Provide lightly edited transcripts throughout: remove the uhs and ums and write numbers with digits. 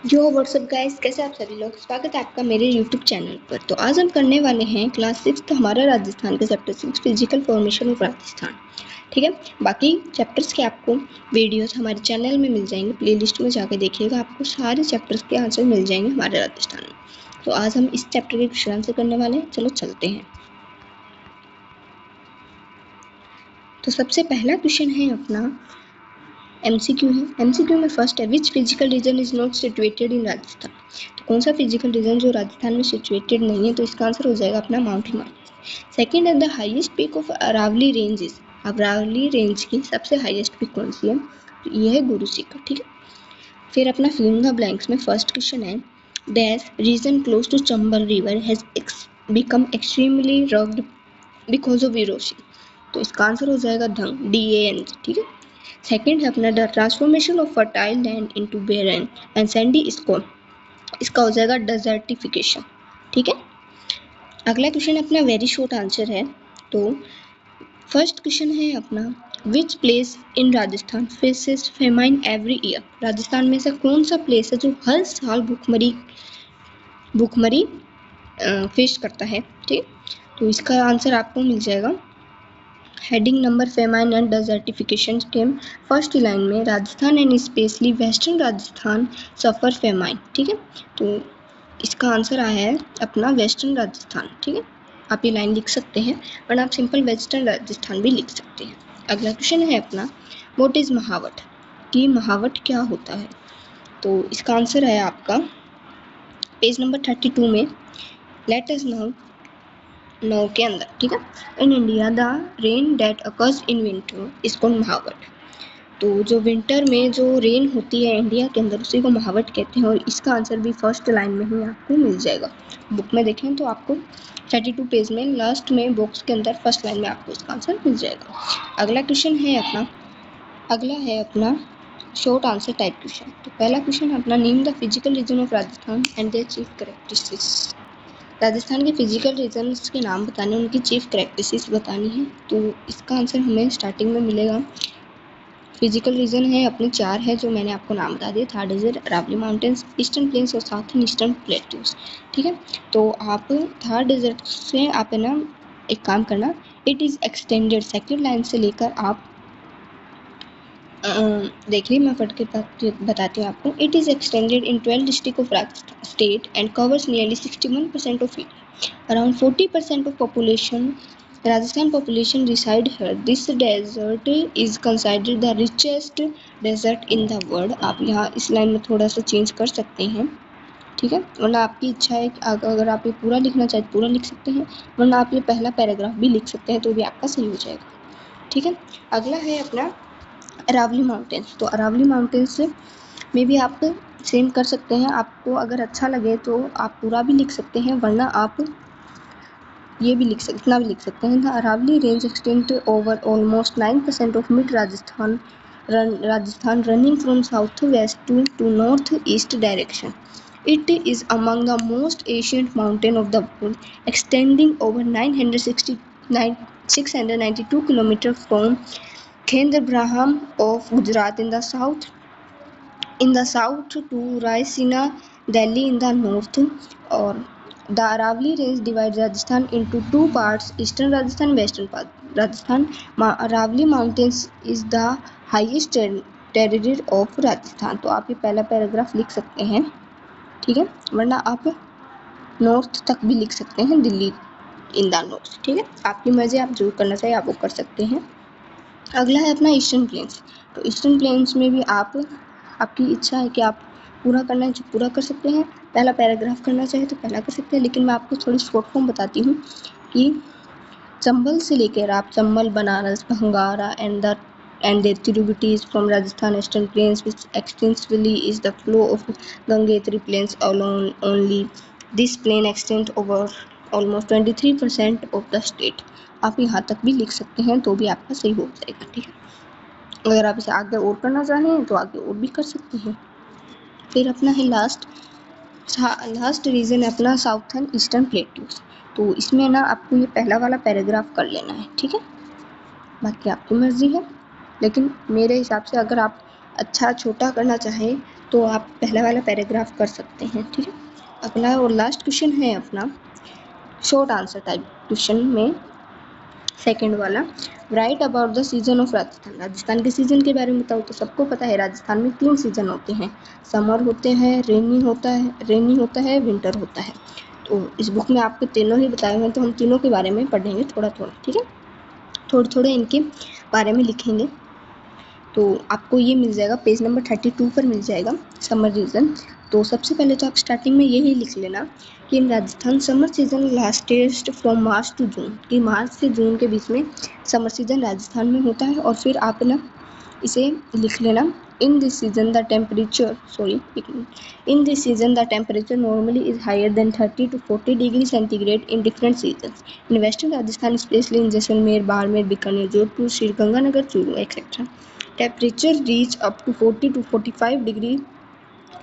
यो WhatsApp guys, कैसे आप सभी लोग। स्वागत है आपका मेरे यूट्यूब चैनल पर। तो आज हम करने वाले हैं क्लास 6 हमारा राजस्थान का chapter 6 physical formation of Rajasthan. ठीक है, बाकी चैप्टर्स के आपको वीडियोस हमारे चैनल में मिल जाएंगे, प्लेलिस्ट में जाके देखिएगा, आपको सारे चैप्टर्स के आंसर मिल जाएंगे हमारे राजस्थान में। तो आज हम इस चैप्टर के क्वेश्चन आंसर करने वाले हैं। चलो चलते हैं। तो सबसे पहला क्वेश्चन है अपना एमसीक्यू है। एमसीक्यू में फर्स्ट है, which physical region is not situated in Rajasthan. तो कौन सा फिजिकल रीजन जो राजस्थान में सिचुएटेड नहीं है, तो इसका आंसर हो जाएगा अपना माउंट हिमालय। सेकंड है, the highest peak of Aravalli range is. Aravalli range की सबसे हाईएस्ट पीक कौन सी है, तो ये है गुरु शिखर। ठीक है, फिर अपना फिल इन द ब्लैंक्स में फर्स्ट क्वेश्चन है, dash region close to Chambal river has become extremely rugged because of erosion. तो इसका आंसर हो जाएगा धंग, DAN। ठीक है, सेकेंड है अपना the transformation of fertile land into barren and sandy scone. इसका हो जाएगा डेजर्टिफिकेशन। ठीक है, अगला क्वेश्चन अपना वेरी शॉर्ट आंसर है। तो फर्स्ट क्वेश्चन है अपना, which place in Rajasthan faces famine every year. Rajasthan में से कौन सा प्लेस है जो हर साल भूखमरी फेस करता है। ठीक, तो इसका आंसर आपको मिल जाएगा heading number famine and desertification के फर्स्ट लाइन में, Rajasthan and specially western Rajasthan suffer famine. ठीक है, तो इसका आंसर आया है अपना वेस्टर्न राजस्थान। ठीक है, आप ये लाइन लिख सकते हैं, और आप सिंपल वेस्टर्न राजस्थान भी लिख सकते हैं। अगला क्वेश्चन है अपना, व्हाट इज़ महावट, कि महावट क्या होता है। तो इसका आंसर है आपका पेज नंबर 32 में, लेट अस नो के अंदर। ठीक है, in India the rain that occurs in winter is called Mahawat. तो जो विंटर में जो रेन होती है इंडिया के अंदर, उसी को महावट कहते हैं, और इसका आंसर भी फर्स्ट लाइन में ही आपको मिल जाएगा। बुक में देखें तो आपको 32 पेज में लास्ट में बॉक्स के अंदर फर्स्ट लाइन में आपको इसका आंसर मिल जाएगा। अगला क्वेश्चन है अपना शॉर्ट आंसर टाइप क्वेश्चन। तो पहला क्वेश्चन है अपना, name the physical region of Rajasthan and their chief characteristics. Rajasthan के फिजिकल रीजन्स के नाम बताने, उनकी चीफ कैरेक्टरिस्टिक्स बतानी है। तो इसका आंसर हमें स्टार्टिंग में मिलेगा। फिजिकल रीजन है अपने 4 है, जो मैंने आपको नाम बता दिए। Third is Aravalli mountains, eastern plains और साउथर्न ईस्टर्न प्लेट्यूज। ठीक है, तो आप थर्ड डिजर्ट से आप है ना एक काम करना, it is extended, second line से लेकर आप देखिए, मैं पढ़ के बताती हूँ आपको। It is extended in 12 district of Rajasthan state and covers nearly 61% of India. Around 40% of population Rajasthan population reside here. This desert is considered the richest desert in the world. आप यहाँ इस लाइन में थोड़ा सा चेंज कर सकते हैं। ठीक है, वरना आपकी इच्छा है कि अगर आप ये पूरा लिखना चाहें पूरा लिख सकते हैं, वरना आप ये पहला पैराग्राफ भी लिख सकते हैं, तो भी आपका सही हो जाएगा। ठीक है, अगला है अपना अरावली माउंटेन्स। तो अरावली माउंटेन्स में भी आप सेम कर सकते हैं। आपको अगर अच्छा लगे तो आप पूरा भी लिख सकते हैं, वरना आप ये भी लिख सकते, इतना भी लिख सकते हैं। The Aravalli range extend over almost 9% of mid Rajasthan running from south west to north east direction. It is among the most ancient mountain of the world, extending over 692 km from Khendrabraham of Gujarat in the south to Raisina, Delhi in the north. Or the Aravalli Range divides Rajasthan into two parts, Eastern Rajasthan, Western Rajasthan. Aravalli Mountains is the highest territory of Rajasthan. तो आप ये पहला paragraph लिख सकते हैं। ठीक है, वरना आप नॉर्थ तक भी लिख सकते हैं, दिल्ली इन द नॉर्थ। ठीक है, आपकी मर्जी, आप जो करना चाहिए आप वो कर सकते हैं। अगला है अपना ईस्टर्न प्लेन्स। तो ईस्टर्न प्लेन्स में भी आपकी इच्छा है कि आप पूरा करना है जो पूरा कर सकते हैं, पहला पैराग्राफ करना चाहे तो पहला कर सकते हैं, लेकिन मैं आपको थोड़ी शॉर्ट फॉर्म बताती हूँ कि चंबल से लेकर आप Chambal, Banaras, भंगारा and their tributaries from Rajasthan Eastern Plains, which extensively is the flow of Gangetri Plains alone only. This plain extends over almost 23% of the state. आप यहाँ तक भी लिख सकते हैं, तो भी आपका सही हो जाएगा। ठीक है, अगर आप इसे आगे और करना चाहें तो आगे और भी कर सकते हैं। फिर अपना है लास्ट रीजन है अपना साउथर्न ईस्टर्न प्लेट्यूज। तो इसमें ना आपको ये पहला वाला पैराग्राफ कर लेना है। ठीक है, बाकी आपकी मर्जी है, लेकिन मेरे हिसाब से अगर आप अच्छा छोटा करना चाहें तो आप पहला वाला पैराग्राफ कर सकते हैं, ठीक है। अगला और लास्ट क्वेश्चन है अपना शॉर्ट आंसर टाइप क्वेश्चन में सेकंड वाला, right about the season of Rajasthan. Rajasthan के सीजन के बारे में बताओ। तो सबको पता है राजस्थान में 3 सीजन होते हैं, समर होते हैं, रेनी होता है, विंटर होता है। तो इस बुक में आपको तीनों ही बताए हुए हैं, तो हम तीनों के बारे में पढ़ेंगे थोड़ा थोड़ा, ठीक है। थोड़े थोड़े इनके बारे में लिखेंगे। तो आपको ये मिल जाएगा पेज नंबर 32 पर मिल जाएगा समर रीजन। तो सबसे पहले तो आप स्टार्टिंग में यही लिख लेना कि in Rajasthan summer season lastest from March to June, कि मार्च से जून के बीच में समर सीजन राजस्थान में होता है। और फिर आप ना इसे लिख लेना, in this season the temperature normally is higher than 30 to 40 degree centigrade in different seasons in western Rajasthan, specially in Jaisalmer, Barmer, Bikaner, Jodhpur, Sriganganagar, Churu etcetera. Temperature reach up to 40 to 45 degree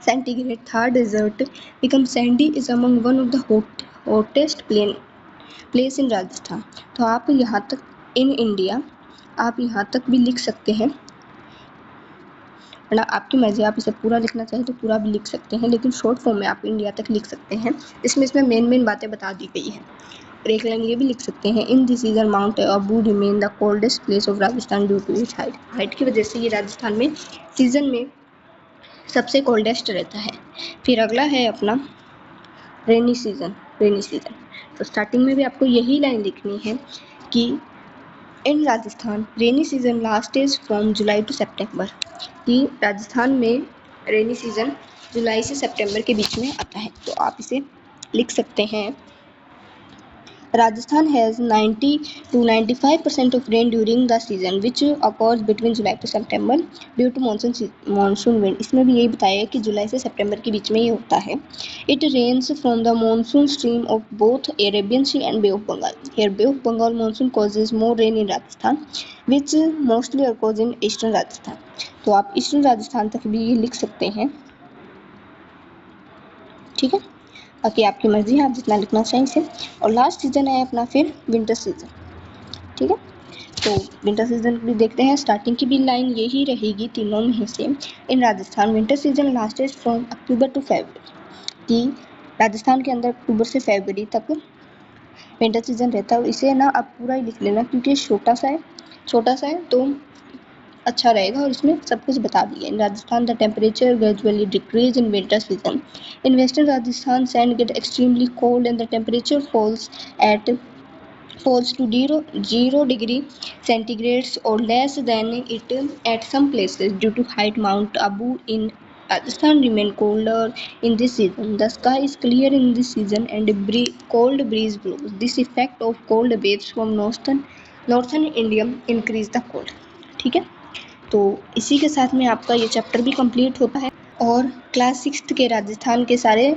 centigrade. Thar desert become sandy is among one of the hottest place in Rajasthan. तो आप यहाँ तक in India आप यहाँ तक भी लिख सकते हैं, वरना आपकी मर्जी, आप इसे पूरा लिखना चाहें तो पूरा भी लिख सकते हैं, लेकिन शॉर्ट फॉर्म में आप इंडिया तक लिख सकते हैं। इसमें मेन बातें बता दी गई है। और एक लाइन ये भी लिख सकते हैं, in this season mount Abu remain the coldest place of Rajasthan due to its height की वजह से ये राजस्थान में सीजन में सबसे कोल्डेस्ट रहता है। फिर अगला है अपना रेनी सीजन। तो स्टार्टिंग में भी आपको यही लाइन लिखनी है कि in Rajasthan rainy season last is from July to September, कि राजस्थान में रेनी सीजन जुलाई से सितंबर के बीच में आता है। तो आप इसे लिख सकते हैं, Rajasthan has 90 to 95% of rain during the season which occurs between July to September due to monsoon wind। इसमें भी यही बताया है कि जुलाई से सितंबर के बीच में ये होता है। It rains from the monsoon stream of both Arabian Sea and Bay of Bengal। Here Bay of Bengal monsoon causes more rain in Rajasthan which mostly occurs in eastern Rajasthan। तो आप ईस्टर्न राजस्थान तक भी ये लिख सकते हैं, ठीक है। बाकी आपकी मर्जी है, आप जितना लिखना चाहें इसे। और लास्ट सीजन है अपना फिर विंटर सीजन, ठीक है। तो विंटर सीजन भी देखते हैं। स्टार्टिंग की भी लाइन यही रहेगी तीनों में से, in Rajasthan winter season lasted from October to February, कि राजस्थान के अंदर अक्टूबर से फरवरी तक विंटर सीजन रहता है। इसे ना आप पूरा ही लिख लेना, क्योंकि छोटा सा है तो अच्छा रहेगा, और इसमें सब कुछ बता दिया। In Rajasthan the temperature gradually decrease in winter season. In western Rajasthan sand get extremely cold and the temperature falls to 0 degree centigrade or less than it at some places due to height. Mount Abu in Rajasthan remain colder in this season. The sky is clear in this season and a cold breeze blows. This effect of cold waves from northern India increase the cold। ठीक है। तो इसी के साथ में आपका ये chapter भी कंप्लीट होता है, और क्लास 6 के राजस्थान के सारे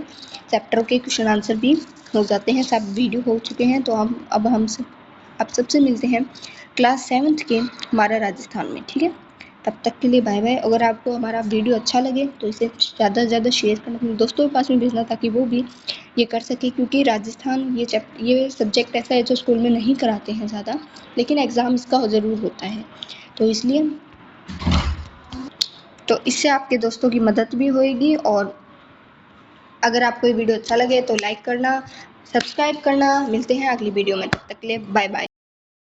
चैप्टर के क्वेश्चन आंसर भी हो जाते हैं, सब वीडियो हो चुके हैं। तो हम अब आप सबसे मिलते हैं क्लास 7 के हमारा राजस्थान में, ठीक है। तब तक के लिए बाय बाय। अगर आपको हमारा वीडियो अच्छा लगे तो इसे ज़्यादा से ज़्यादा शेयर करना, अपने दोस्तों के पास में भेजना, ताकि वो भी ये कर सके। क्योंकि राजस्थान ये सब्जेक्ट ऐसा है जो स्कूल में नहीं कराते हैं ज़्यादा, लेकिन एग्ज़ाम इसका ज़रूर होता है। तो इसलिए इससे आपके दोस्तों की मदद भी होएगी। और अगर आपको ये वीडियो अच्छा लगे तो लाइक करना, सब्सक्राइब करना। मिलते हैं अगली वीडियो में, तब तक के लिए बाय बाय।